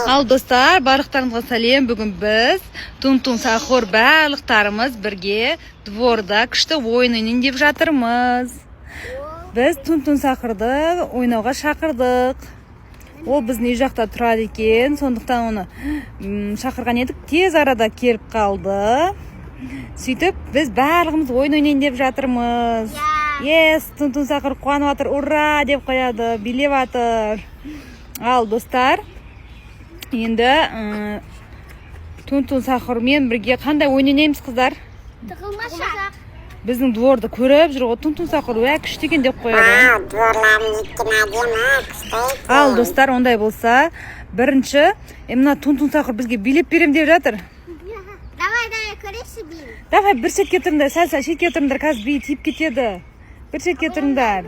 Ал достар, барлықтарыңызға сәлем. Бүгін біз Тун-Тун Сахур барлықтарымыз бірге дворда күшті ойын ойнап жатырмыз. Біз Тун-Тун Сахурды ойнауға шақырдық. Ол біздің үй жақта тұрады екен, сондықтан оны шақырған едік, тез арада келіп қалды. Сөйтіп, біз барлығымыз ойын ойнап жатырмыз. Тун-Тун Сахур қуанып жатыр, ура деп қояды, билеп жатыр. Ал достар, енді Тун-Тун Сахурмен бірге қандай ойын ойнаймыз қыздар? Тығылмашақ. Біздің дворды көріп жүр ғой, Тун-Тун Сахур күшті екен деп қояды. Дворларын еткен әдемі, күшті екен. Ал достар, ондай болса, бірінші мына Тун-Тун Сахур бізге билеп берем деп жатыр. Давай, көресі бейін. Давай, бір шетке тұрыңдар, сәл шетке тұрыңдар, қазір бей тиіп кетеді. Бір шетке тұрыңдар.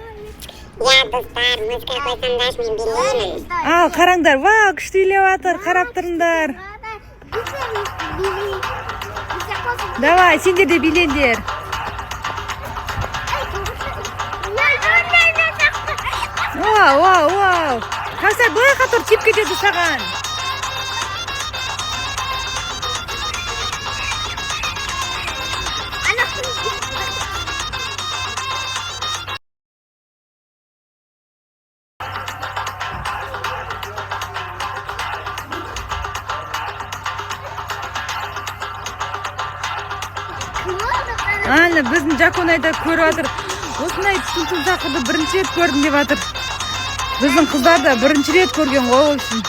Достар, музыка қойсаңдар, мен билеймін. Ал, қараңдар, вау, күшті билеп жатыр, қарап тұрыңдар. Давай, сендер де билеңдер. Вау. Кәусар, бұлай қатыр тиіп кетеді саған. Ана, біздің Жаконайда көріп жатыр. Осындай Тун-Тун Сахурды бірінші рет көрдім деп жатыр. Біздің қыздар да бірінші рет көрген ғой үшін.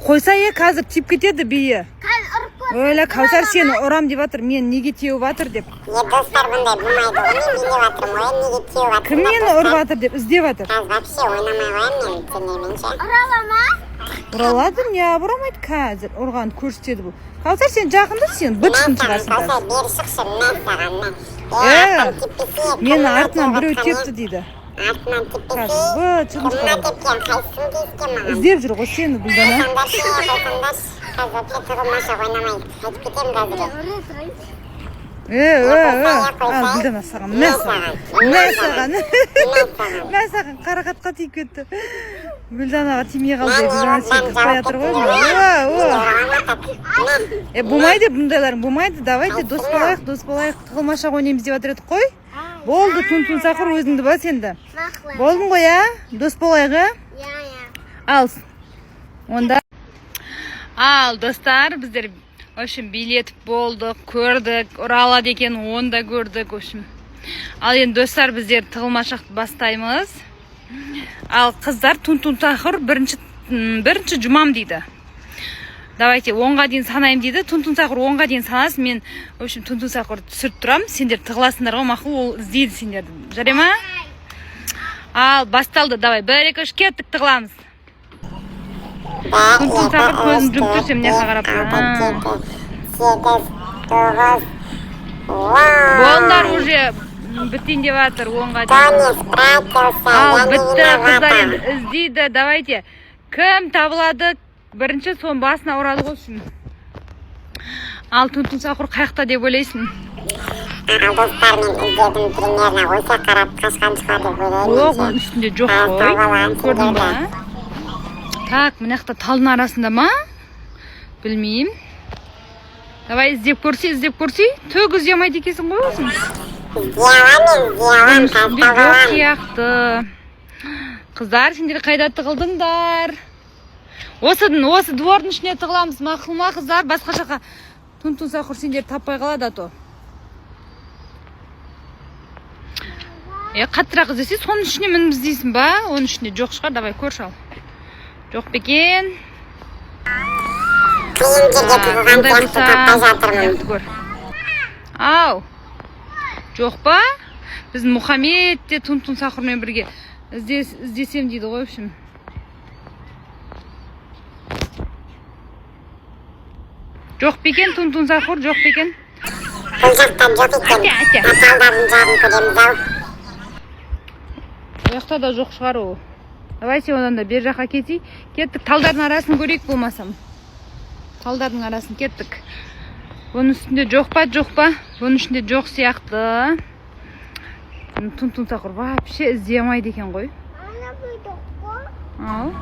Қойса қазір тиіп кетеді бейі. Өлі, Кәусар сені ұрам деп жатыр, мен неге теуіп жатыр деп. Достар, бұндай болмайды ғой, мен билеп жатырмын ғой, неге теуіп жатыр. Кім мені ұрып жатыр деп іздеп жатыр. Қазір вообще ойнамай қоямын мен сендерменше. Ұрала ма? Ұралады, не ұрамайды қазір, ұрған көрсетеді бұл. Кәусар, сен жақында сен бытшын шығарсың. Кәусар, бері шықшы, мә саған, мә. Мені артынан біреу тепті дейді. Артынан теппесе, кімна тепкен, қайсысын тескен маған. Іздеп жүр ғой сені бұлдана. Қойсаңдар, қазір вообще тығылмашақ ойнамайды. Қайтып кетемін қазір. Бұлдана саған, мә саған, қарақатқа тиіп кетті. Бұлданаға тимей қалды, бұлдана сен қоя тұр ғой. Болмайды, бұндайларың болмайды, давайте дос болайық, тығылмашақ ойнаймыз деп жатыр едік қой. Болды, Тун-Тун Сахур өзіңді ба сенді? Болдың ғой, дос болайғы? Ал, онда. Ал, достар, біздер өшін билетіп болдық, көрдік, ұралады екен, онда көрдік өшін. Ал, енді достар, біздер тығылмашақты бастаймыз. Ал, қыздар, Тун-Тун Сахур бірінші жұмам дейді. Давайте, 10-ға дейін санайым дейді. Тун-Тун Сахур 10-ға дейін санасын. Мен, өшін, Тун-Тун Сахур түсіріп тұрам. Сендер тығыласындар ғой, мақұл, ол іздейді сендерді. Жарай ма? Ал, басталды. Давай, 1-2-3 кеттік тығыламыз. Тун-Тун Сахур көзін жұмып тұрсем, не қарап тұр. 8, 9, Болындар уже біттен деп атыр 10-ға дейін. Ал, бітті, қыздар енді іздейді. Давайте, кім табылады? Бірінші сон басына ұрады ғолшын. Ал, Тун-Тун Сахур қаяқта деп ойлайсың? Достар, мен іздедім примерно, ойса қарап қашқан шығар деп ойлаймын. Оның үстінде жоқ қой. Көрдің ба? Так, мынақта талдың арасында ма? Білмеймін. Давай, іздеп көрсе. Төг іздемайды екесің ғой өзің. Іздеуам, жоқ сияқты. Қыздар, сендер қайда тығылдыңдар? Осы двордың ішіне тығыламыз, мақұл ма қыздар? Басқа жаққа Тун-Тун Сахур сендер таппай қалады ато. Қаттырақ іздесе, соның ішіне мініп іздейсің ба? Оның ішінде жоқ шығар, давай көрші ал. Жоқ бекен. Қиын жерге тығылған сияқты таппай жатырмын. Ау, жоқ па? Біз Мұхаммед те Тун-Тун Сахурмен бірге іздесем дейді ғой үшін. Жоқ бекен, Тун-Тун Сахур, жоқ бекен. Бұл жақтан жоқ екен. Аталдардың жағын көреміз ау. Ояқта да жоқ шығар ол. Давайте одан да бер жаққа кетейік. Кеттік, талдардың арасын көрейік болмасам. Талдардың арасын кеттік. Бұның үстінде жоқ па? Бұның үстінде жоқ сияқты. Тунтун сақыр вообще іздей алмайды екен ғой. Ал.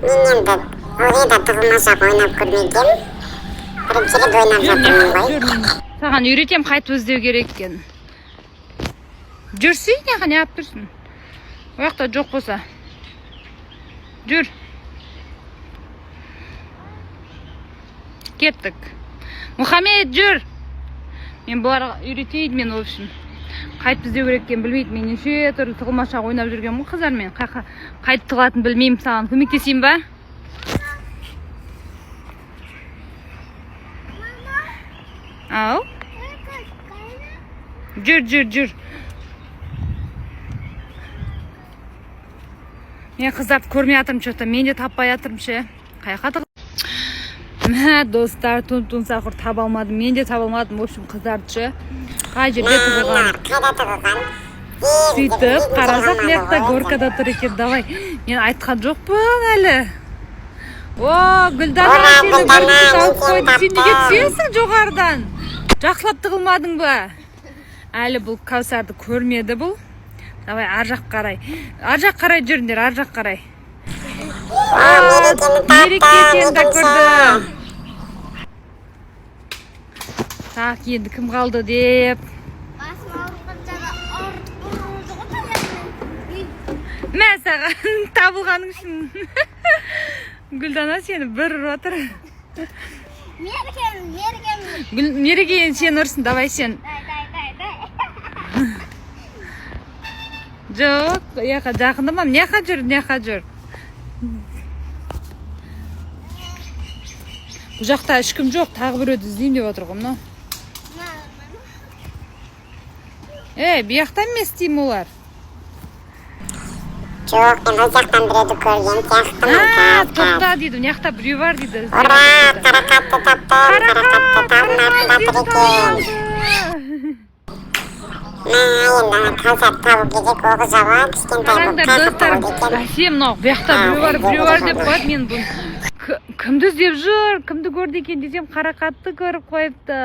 Мен енді ылғи да тығылмашақ ойнап көрмегем. Бірінші рет ойнап жатырмын ғой. Саған үйретем қайтып іздеу керек екен. Жүрсей, не алып тұрсың? Ояқта жоқ болса. Жүр. Кеттік. Мұхаммед, жүр. Мен бұларға үйретейді мен, в общем. Қайтып іздеу керек екен білмейді. Мен неше түрлі тығылмашақ ойнап жүрген бұл қыздармен. Қайтып тығылатын білмеймін, саған көмектесейін ба? Ау? Жүр. Мен қыздарды көрмей атырым что-то, мен де таппай атырым ше. Қайқа тығыл? Мә, достар, Тунтун сақыр таба алмадым. Мен де таба алмадым, в общем, қыздарды ше. Қай жерде тығылған? Қайда тығылған? Сөйтіп, қарасақ лекта горкада тұр екен, давай. Мен айтқан жоқпын әлі. О, Гүлдана, сені көріп тауып қойды. Сен неге түсесің жоғарыдан? Жақсылап тығылмадың ба? Әлі бұл Кәусарды көрмеді бұл. Давай, ар жақ қарай. Ар жақ қарай жүріңдер, ар жақ қарай. Мереке сені де көрді. Так, енді кім қалды деп. Мә саған табылғаның үшін. Гүлдана сені бір ұрып отыр. Мереке сені ұрсын, давай сен. Жоқ, жақындамам. Неқа жүр. Бұл жақта ешкім жоқ, тағы біреуді іздеймін деп отыр ғой. Бұяқтан емес деймін олар. Жоқ, мен ол жақтан біреуді көрген сияқтымын. Тоқта дейді, мияқта біреу бар дейді. Ура, қарақатты таудың артында тұр екен. Енді Кәусар табу керек, оғы жауа, кішкентай бұл қақып табу екен. Әсем, бұяқта біреу бар деп қойып, мен бұл кімді іздеп жүр, кімді көрді екен десем, қарақатты көріп қойыпты.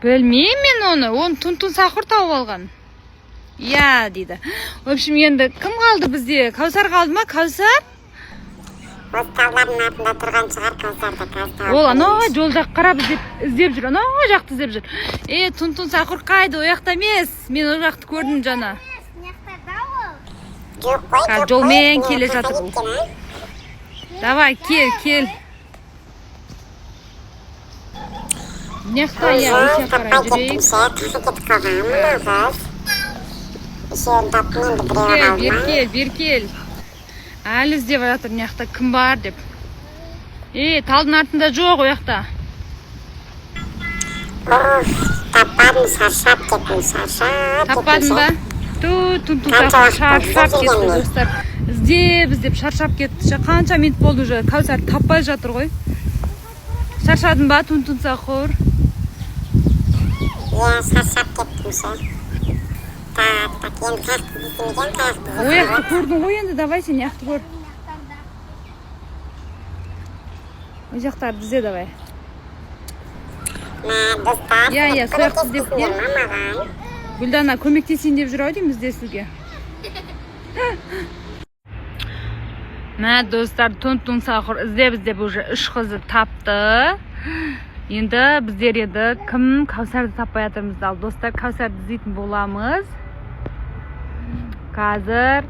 Білмеймін мен оны Тунтун сақыр тауып алған. Я, дейді. В общем, енді кім қалды бізде? Кәусар қалды ма, Кәусар? Осы таулардың артында тұрған шығар Кәусарды. Ол анау жол жақ қарап іздеп жүр, анау жақты іздеп жүр. Тунтун сақыр қайды, ояқта емес. Мен ол жақты көрдім жана. Жолмен келе жатыр бұл. Давай, кел. Неқта өте қарай жүрейік. Бер кел. Әлі іздеп жатыр, неқта кім бар деп. Талдың артында жоқ ояқта. Таппадым, шаршап кеттім. Таппадың ба? Тунтун сақыр шаршап кетті, достар. Іздеп шаршап кетті. Қанша минут болды уже, Кәусар таппай жатыр ғой. Шаршадың ба, Тунтун сақыр? Шаршап кеттім ше. Так, енді қаяқты дейсімеген, қаяқты. Ояқты көрдің ғой енді, давай сен яқты көр. О жақтарды ізде давай. Достар, сояқты іздеп. Гүлдана, көмектесейін деп жүр ау дейміз іздесуге. Мә, достар, Тунтун сақыр іздеп уже 3 қызы тапты. Енді біздер еді кім Кәусарды таппай жатырмыз. Ал достар, Кәусарды іздейтін боламыз. Қазір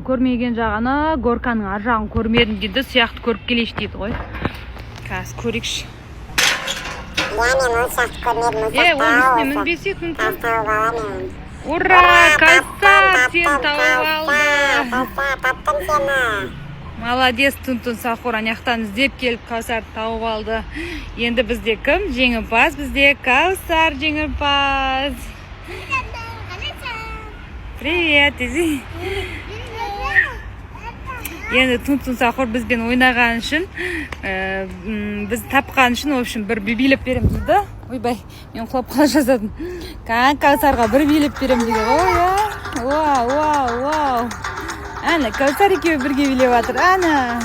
көрмеген жағаны, горканың ар жағын көрмедім дейді, сияқты көріп келейші дейді ғой. Қазір көрекші. Мен ол сияқты көрмедім, ол жақта мінбесе Тунтун. Ура, Кәусар, сен тауып алды. Таптым сені. Молодец, Тунтун сақыр аяқтан іздеп келіп Кәусар тауып алды. Енді бізде кім? Жеңімпаз, бізде Кәусар жеңімпаз. Привет, дези. Енді Тунтун сақыр бізбен ойнаған үшін, біз тапқан үшін, в общем, бір билеп берем дейді. Ойбай, мен құлап қала жазадым. Кәусарға бір билеп берем дейді. Вау. Ана, Кәусар екеуі бірге билеп жатыр. Ана.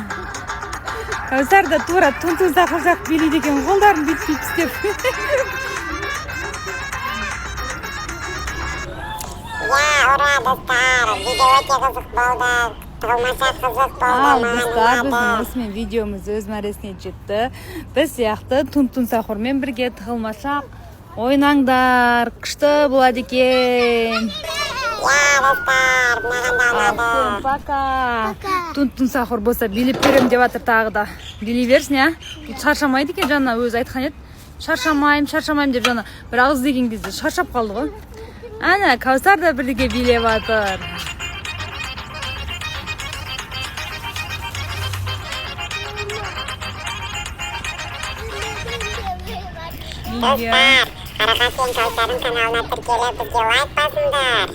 Кәусар да тура Тунтун сақыр жақ билейді екен, қолдарын бүйтіп істеп. ура, достар. Видео өте қызық болды. Тығылмаша қызық болды. Ал достар, біздің осымен видеомыз өз мәресіне жетті. Біз сияқты Тун-Тун Сахурмен бірге тығылмашақ ойнаңдар. Күшті болады екен. Достар, маған да ұнады. Пока. Тун-Тун Сахур болса билеп берем деп жатыр тағы да. Билей берсін, я? Шаршамайды екен жаңа өзі айтқан еді. Шаршамайым деп жаңа бір ауыз деген кезде шаршап қалды ғой. Ана, Каусар да бірге билеп жатыр. Достар, Қарақас пен Каусардың каналына тіркеліп бізге лайк басыңдар.